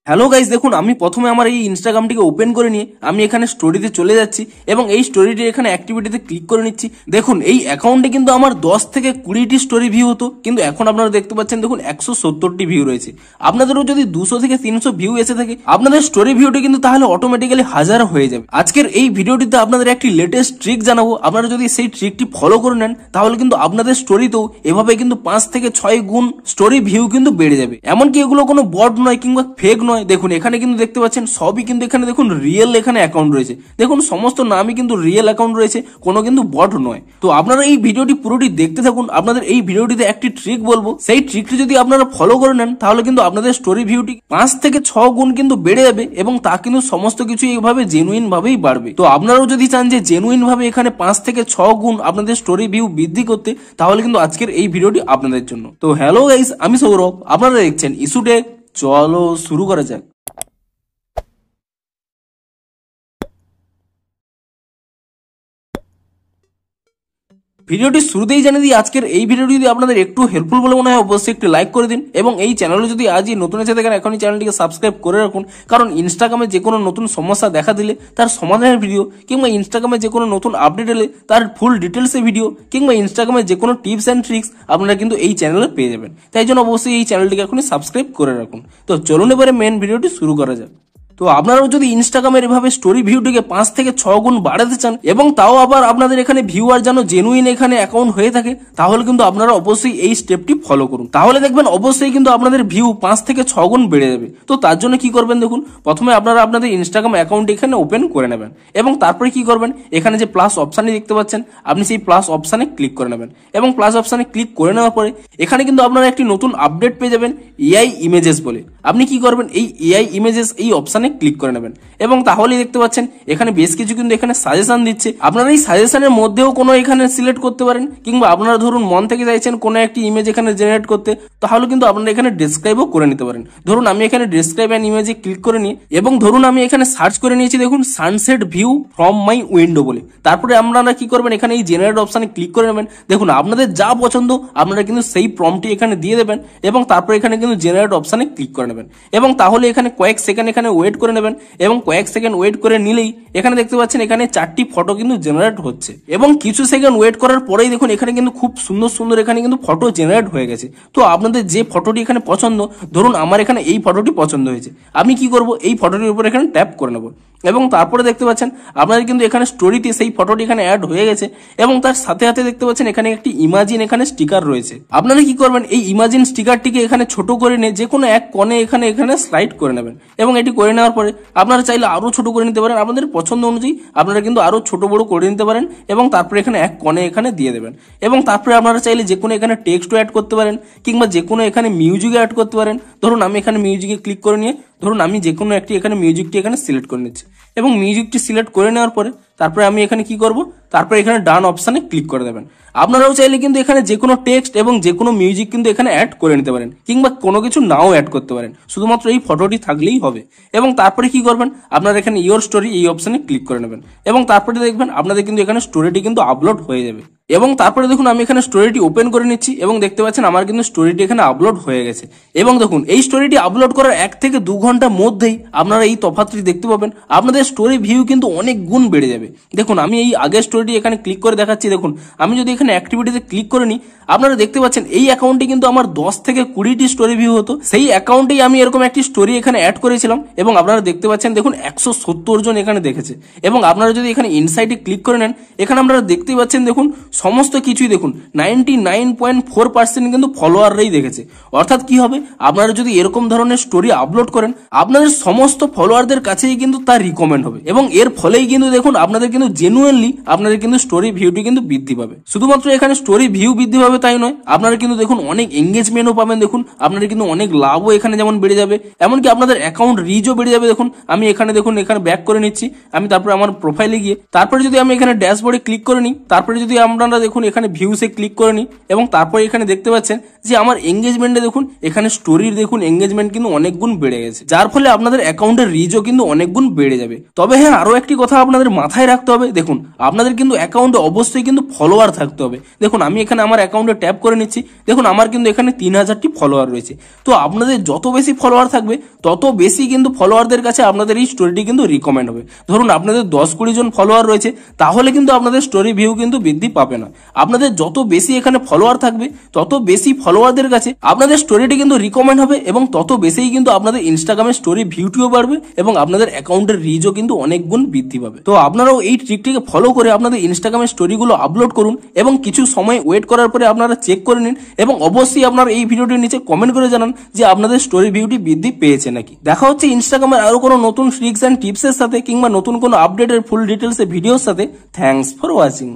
Hello guys, দেখুন আমি প্রথমে আমার এই ইনস্টাগ্রামটিকে ওপেন করে নিয়ে আমি এখানে স্টোরিতে চলে যাচ্ছি এবং এই স্টোরিটি এখানে অ্যাক্টিভিটিতে ক্লিক করে নিচ্ছি। দেখুন এই অ্যাকাউন্টে কিন্তু আমার 10 থেকে 20টি স্টোরি ভিউ হতো, কিন্তু এখন আপনারা দেখতে পাচ্ছেন দেখুন 170টি ভিউ রয়েছে। আপনাদেরও যদি 200 থেকে 300 ভিউ এসে থাকে, আপনাদের স্টোরি ভিউটি কিন্তু তাহলে অটোমেটিক্যালি 1000 হয়ে যাবে। আজকের এই ভিডিওটিতে আপনাদের একটি লেটেস্ট ট্রিক জানাবো। আপনারা যদি সেই ট্রিকটি ফলো করে নেন তাহলে কিন্তু আপনাদের স্টোরিতেও এভাবে কিন্তু 5 থেকে 6 গুণ স্টোরি ভিউ কিন্তু বেড়ে যাবে। এমনকি এগুলো কোনো বট নয় কিংবা ফেক নয়। দেখুন এখানে কিন্তু দেখতে পাচ্ছেন সবই কিন্তু এখানে দেখুন রিয়েল এখানে অ্যাকাউন্ট রয়েছে। দেখুন সমস্ত নামই কিন্তু রিয়েল অ্যাকাউন্ট রয়েছে, কোনো কিন্তু বট নয়। তো আপনারা এই ভিডিওটি পুরোটি দেখতে থাকুন। আপনাদের এই ভিডিওটিতে একটি ট্রিক বলবো, সেই ট্রিকটি যদি আপনারা ফলো করে নেন তাহলে কিন্তু আপনাদের স্টোরি ভিউটি 5 থেকে 6 গুণ কিন্তু বেড়ে যাবে এবং তা কিন্তু সমস্ত কিছু এইভাবে জেনুইন ভাবেই বাড়বে। তো আপনারাও যদি চান যে জেনুইন ভাবে এখানে 5 থেকে 6 গুণ আপনাদের স্টোরি ভিউ বৃদ্ধি করতে, তাহলে কিন্তু আজকের এই ভিডিওটি আপনাদের জন্য। তো হ্যালো গাইস, আমি সৌরভ, আপনারা দেখছেন ইস্যুটে। চলো শুরু করা যাক। ভিডিওটি শুরুতেই জানিয়ে দিই, আজকের এই ভিডিওটি যদি আপনাদের একটু হেল্পফুল বলে মনে হয় অবশ্যই একটি লাইক করে দিন এবং এই চ্যানেলে যদি আজই নতুন এসে থাকেন এখনই চ্যানেলটিকে সাবস্ক্রাইব করে রাখুন। কারণ ইনস্টাগ্রামে যে কোনো নতুন সমস্যা দেখা দিলে তার সমাধানের ভিডিও, কিংবা ইনস্টাগ্রামে যে কোনো নতুন আপডেট এলে তার ফুল ডিটেলসের ভিডিও, কিংবা ইনস্টাগ্রামে যে কোনো টিপস অ্যান্ড ট্রিক্স আপনারা কিন্তু এই চ্যানেলে পেয়ে যাবেন। তাই জন্য অবশ্যই এই চ্যানেলটিকে এখনই সাবস্ক্রাইব করে রাখুন। তো চলুন এবারে মেন ভিডিওটি শুরু করা যাক। তো আপনারাও যদি ইনস্টাগ্রামের এভাবে স্টোরি ভিউটিকে 5 থেকে 6 গুণ বাড়াতে চান এবং তাও আবার আপনাদের এখানে ভিউয়ার যেন জেনুইন এখানে অ্যাকাউন্ট হয়ে থাকে, তাহলে কিন্তু আপনারা অবশ্যই এই স্টেপটি ফলো করুন। তাহলে দেখবেন অবশ্যই কিন্তু আপনাদের ভিউ 5 থেকে 6 গুণ বেড়ে যাবে। তো তার জন্য কি করবেন দেখুন, প্রথমে আপনারা আপনাদের ইনস্টাগ্রাম অ্যাকাউন্ট এখানে ওপেন করে নেবেন এবং তারপরে কি করবেন, এখানে যে প্লাস অপশানে দেখতে পাচ্ছেন আপনি সেই প্লাস অপশানে ক্লিক করে নেবেন এবং প্লাস অপশানে ক্লিক করে নেওয়ার পরে এখানে কিন্তু আপনারা একটি নতুন আপডেট পেয়ে যাবেন এআই ইমেজেস বলে। আপনি কি করবেন, এই এআই ইমেজেস এই অপশানে ক্লিক করে নেবেন এবং তাহলেই দেখতে পাচ্ছেন এখানে বেশ কিছু কিন্তু এখানে সাজেশন দিচ্ছে। আপনারা এই সাজেশনের মধ্যেও কোনো এখানে সিলেক্ট করতে পারেন, কিংবা আপনারা ধরুন মন থেকে চাইছেন কোনো একটি ইমেজ এখানে জেনারেট করতে, তাহলে কিন্তু আপনারা এখানে ডেসক্রাইবও করে নিতে পারেন। ধরুন আমি এখানে ডেসক্রাইব অ্যান ইমেজে ক্লিক করে নিই এবং ধরুন আমি এখানে সার্চ করে নিয়েছি দেখুন sunset view from my window বলে। তারপরে আপনারা কি করবেন, এখানে এই জেনারেট অপশানে ক্লিক করে নেবেন। দেখুন আপনাদের যা পছন্দ আপনারা কিন্তু সেই প্রম্পটটি এখানে দিয়ে দেবেন এবং তারপরে এখানে কিন্তু জেনারেট অপশানে ক্লিক করে নেবেন এবং তাহলে এখানে কয়েক সেকেন্ড এখানে ওয়েট করে নেবেন এবং কয়েক সেকেন্ড ওয়েট করে নিলেই এখানে দেখতে পাচ্ছেন এখানে 4টি ফটো কিন্তু জেনারেট হচ্ছে এবং কিছু সেকেন্ড ওয়েট করার পরেই দেখুন এখানে কিন্তু খুব সুন্দর সুন্দর এখানে কিন্তু ফটো জেনারেট হয়ে গেছে। তো আপনাদের যে ফটোটি এখানে পছন্দ, ধরুন আমার এখানে এই ফটোটি পছন্দ হয়েছে, আমি কি করব, এই ফটোটির উপর এখানে ট্যাপ করে নেব এবং তারপরে দেখতে পাচ্ছেন আপনাদের কিন্তু এখানে স্টোরিতে সেই ফটোটি এখানে অ্যাড হয়ে গেছে এবং তার সাথে সাথে দেখতে পাচ্ছেন এখানে একটি ইমাজিন এখানে স্টিকার রয়েছে। আপনারা কি করবেন, এই ইমাজিন স্টিকারটিকে এখানে ছোট করে নিয়ে যে কোনো এক কোণে এখানে এখানে স্লাইড করে নেবেন এবং এটি করে নেওয়ার পরে আপনারা চাইলে আরো ছোট করে নিতে পারেন। আপনাদের পছন্দ অনুযায়ী আপনারা কিন্তু আরো ছোট বড় করে নিতে পারেন এবং তারপরে এখানে এক কোণে এখানে দিয়ে দেবেন এবং তারপরে আপনারা চাইলে যে কোনো এখানে টেক্সটও অ্যাড করতে পারেন কিংবা যে কোনো এখানে মিউজিক অ্যাড করতে পারেন। ধরুন আমি এখানে মিউজিকে ক্লিক করে নিয়ে ধরুন আমি যে কোনো একটি এখানে মিউজিকটি এখানে সিলেক্ট করে নিচ্ছি এবং মিউজিকটি সিলেক্ট করে নেওয়ার পরে তারপরে আমি এখানে কি করব, তারপরে এখানে ডান অপশানে ক্লিক করে দেবেন। আপনারাও চাইলে কিন্তু এখানে যে কোনো টেক্সট এবং যে কোনো মিউজিক কিন্তু এখানে অ্যাড করে নিতে পারেন কিংবা কোনো কিছু নাও অ্যাড করতে পারেন, শুধুমাত্র এই ফটোটি থাকলেই হবে। এবং তারপরে কি করবেন, আপনারা এখানে ইওর স্টোরি এই অপশানে ক্লিক করে নেবেন এবং তারপরে দেখবেন আপনাদের কিন্তু এখানে স্টোরিটি কিন্তু আপলোড হয়ে যাবে এবং তারপরে দেখুন আমি এখানে স্টোরিটি ওপেন করে নিচ্ছি এবং দেখতে পাচ্ছেন আমার কিন্তু স্টোরিটি এখানে আপলোড হয়ে গেছে এবং দেখুন এই স্টোরিটি আপলোড করার 1 থেকে 2 ঘন্টার মধ্যেই আপনারা এই তফাৎটি দেখতে পাবেন। আপনাদের স্টোরি ভিউ কিন্তু অনেক গুণ বেড়ে যাবে। দেখুন আমি এই আগের স্টোরিটি এখানে ক্লিক করে দেখাচ্ছি। দেখুন আমি যদি এখানে অ্যাক্টিভিটিতে ক্লিক করে নিই, আপনারা দেখতে পাচ্ছেন এই অ্যাকাউন্টে কিন্তু আমার 10 থেকে 20টি স্টোরি ভিউ হতো। সেই অ্যাকাউন্টেই আমি এরকম একটি স্টোরি এখানে অ্যাড করেছিলাম এবং আপনারা দেখতে পাচ্ছেন দেখুন 170 জন এখানে দেখেছে এবং আপনারা যদি এখানে ইনসাইটে ক্লিক করে নেন, এখানে আপনারা দেখতে পাচ্ছেন দেখুন সমস্ত কিছুই দেখুন 99.4% কিন্তু ফলোয়াররাই দেখেছে। অর্থাৎ কি হবে, আপনারা যদি এরকম ধরনের স্টোরি আপলোড করেন আপনাদের সমস্ত ফলোয়ারদের কাছেই কিন্তু তার রিকমেন্ড হবে এবং এর ফলেই কিন্তু দেখুন আপনাদের কিন্তু জেনুইনলি আপনাদের কিন্তু স্টোরি ভিউটি কিন্তু বৃদ্ধি পাবে। শুধুমাত্র এখানে স্টোরি ভিউ বৃদ্ধি পাবে তাই নয়, আপনারা কিন্তু দেখুন অনেক এঙ্গেজমেন্টও পাবেন। দেখুন আপনারা কিন্তু অনেক লাভও এখানে যেমন বেড়ে যাবে, এমনকি আপনাদের অ্যাকাউন্ট রিচও বেড়ে যাবে। দেখুন আমি এখানে দেখুন এখানে ব্যাক করে নিচ্ছি, আমি তারপরে আমার প্রোফাইলে গিয়ে তারপরে যদি আমি এখানে ড্যাশবোর্ডে ক্লিক করে নিই, তারপরে যদি আপনারা দেখুন এখানে ভিউসে ক্লিক করে নিই এবং তারপরে এখানে দেখতে পাচ্ছেন যে আমার এঙ্গেজমেন্টে দেখুন এখানে স্টোরির দেখুন এঙ্গেজমেন্ট কিন্তু অনেক গুণ বেড়ে গেছে, যার ফলে আপনাদের অ্যাকাউন্টের রিচও কিন্তু অনেক গুণ বেড়ে যাবে। তবে হ্যাঁ, আরো একটি কথা আপনাদের মাথায় মাথায় রাখতে হবে, দেখুন আপনাদের কিন্তু অ্যাকাউন্টে অবশ্যই কিন্তু ফলোয়ার থাকতে হবে। দেখুন আমি এখানে আমার অ্যাকাউন্টে ট্যাপ করে নিচ্ছি, দেখুন আমার কিন্তু এখানে 3000টি ফলোয়ার রয়েছে। তো আপনাদের যত বেশি ফলোয়ার থাকবে তত বেশি কিন্তু ফলোয়ারদের কাছে আপনাদের এই স্টোরিটি কিন্তু রিকমেন্ড হবে। ধরুন আপনাদের 10-20 জন ফলোয়ার রয়েছে, তাহলে কিন্তু আপনাদের স্টোরি ভিউ কিন্তু বৃদ্ধি পাবে না। আপনাদের যত বেশি এখানে ফলোয়ার থাকবে তত বেশি ফলোয়ারদের কাছে আপনাদের স্টোরিটি কিন্তু রিকমেন্ড হবে এবং তত বেশিই কিন্তু আপনাদের ইনস্টাগ্রামের স্টোরি ভিউটিও বাড়বে এবং আপনাদের অ্যাকাউন্টের রিচও কিন্তু অনেক গুণ বৃদ্ধি পাবে। তো আপনারাও এই ট্রিকটিকে ফলো করে আপনাদের ইনস্টাগ্রামের স্টোরিগুলো আপলোড করুন এবং কিছু সময় ওয়েট করার পরে আপনারা চেক করে নিন এবং অবশ্যই আপনারা এই ভিডিওটির নিচে কমেন্ট করে জানান যে আপনাদের স্টোরি ভিউটি বৃদ্ধি পেয়েছে নাকি। দেখা হচ্ছে ইনস্টাগ্রামের আরো কোনো নতুন ট্রিক্স এন্ড টিপসের সাথে কিংবা নতুন কোনো আপডেটের ফুল ডিটেলসের ভিডিওর সাথে। Thanks for watching.